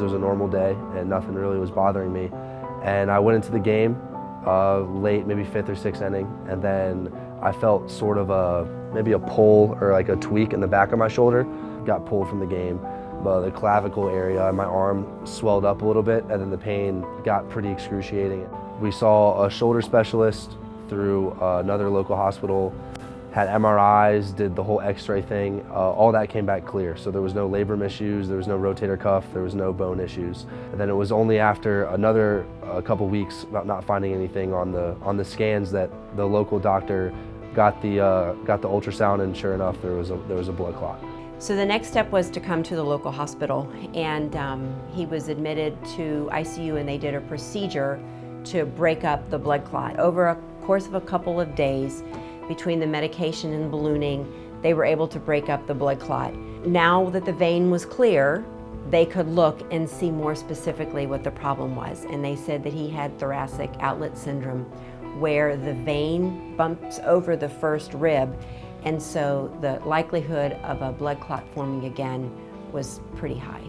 It was a normal day and nothing really was bothering me. And I went into the game late, maybe 5th or 6th inning, and then I felt sort of maybe a pull or like a tweak in the back of my shoulder. Got pulled from the game. The clavicle area and my arm swelled up a little bit, and then the pain got pretty excruciating. We saw a shoulder specialist through another local hospital, had MRIs, did the whole x-ray thing. All that came back clear. So there was no labrum issues, there was no rotator cuff, there was no bone issues. And then it was only after another couple weeks about not finding anything on the scans that the local doctor got the ultrasound, and sure enough, there was a blood clot. So the next step was to come to the local hospital, and he was admitted to ICU, and they did a procedure to break up the blood clot. Over a course of a couple of days, between the medication and ballooning, they were able to break up the blood clot. Now that the vein was clear, they could look and see more specifically what the problem was, and they said that he had thoracic outlet syndrome, where the vein bumps over the first rib, and so the likelihood of a blood clot forming again was pretty high.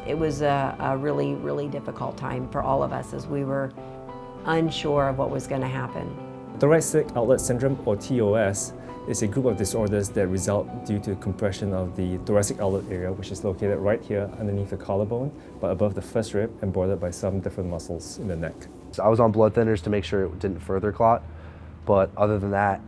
It was a really, really difficult time for all of us as we were unsure of what was going to happen. Thoracic outlet syndrome, or TOS, is a group of disorders that result due to compression of the thoracic outlet area, which is located right here underneath the collarbone, but above the first rib and bordered by some different muscles in the neck. So I was on blood thinners to make sure it didn't further clot. But other than that,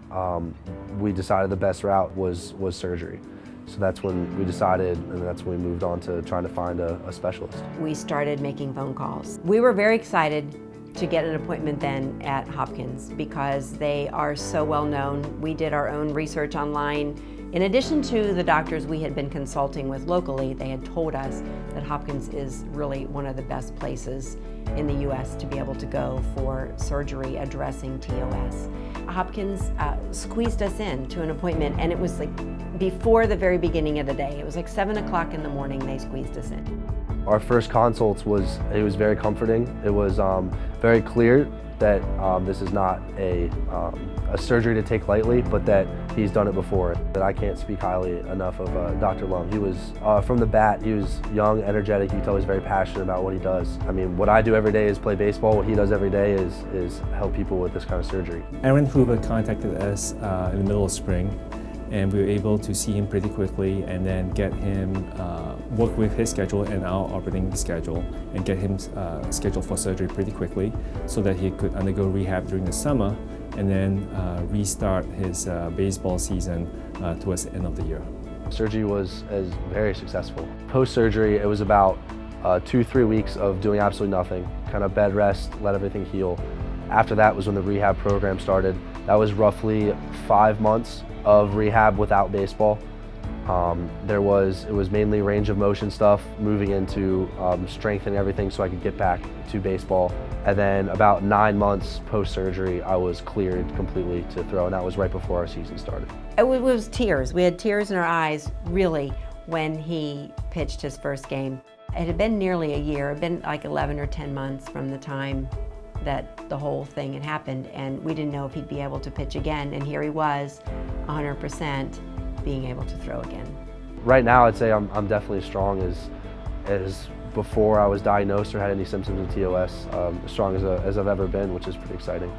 we decided the best route was surgery. So that's when we decided, and that's when we moved on to trying to find a specialist. We started making phone calls. We were very excited to get an appointment then at Hopkins because they are so well known. We did our own research online. In addition to the doctors we had been consulting with locally, they had told us that Hopkins is really one of the best places in the U.S. to be able to go for surgery addressing TOS. Hopkins squeezed us in to an appointment, and it was like before the very beginning of the day. It was like 7 o'clock in the morning they squeezed us in. Our first consults was very comforting. It was very clear that this is not a surgery to take lightly, but that he's done it before. That I can't speak highly enough of Dr. Lum. He was, from the bat, he was young, energetic. You could tell he's very passionate about what he does. I mean, what I do every day is play baseball. What he does every day is help people with this kind of surgery. Hoover contacted us in the middle of spring, and we were able to see him pretty quickly and then get him work with his schedule and our operating schedule and get him scheduled for surgery pretty quickly so that he could undergo rehab during the summer and then restart his baseball season towards the end of the year. Surgery was very successful. Post-surgery, it was about 2-3 weeks of doing absolutely nothing, kind of bed rest, let everything heal. After that was when the rehab program started. That was roughly 5 months of rehab without baseball. It was mainly range of motion stuff, moving into strengthening everything so I could get back to baseball. And then about 9 months post-surgery, I was cleared completely to throw, and that was right before our season started. It was tears. We had tears in our eyes, really, when he pitched his first game. It had been nearly a year. It had been like 11 or 10 months from the time that the whole thing had happened, and we didn't know if he'd be able to pitch again, and here he was, 100% being able to throw again. Right now, I'd say I'm definitely as strong as before I was diagnosed or had any symptoms of TOS, as strong as I've ever been, which is pretty exciting.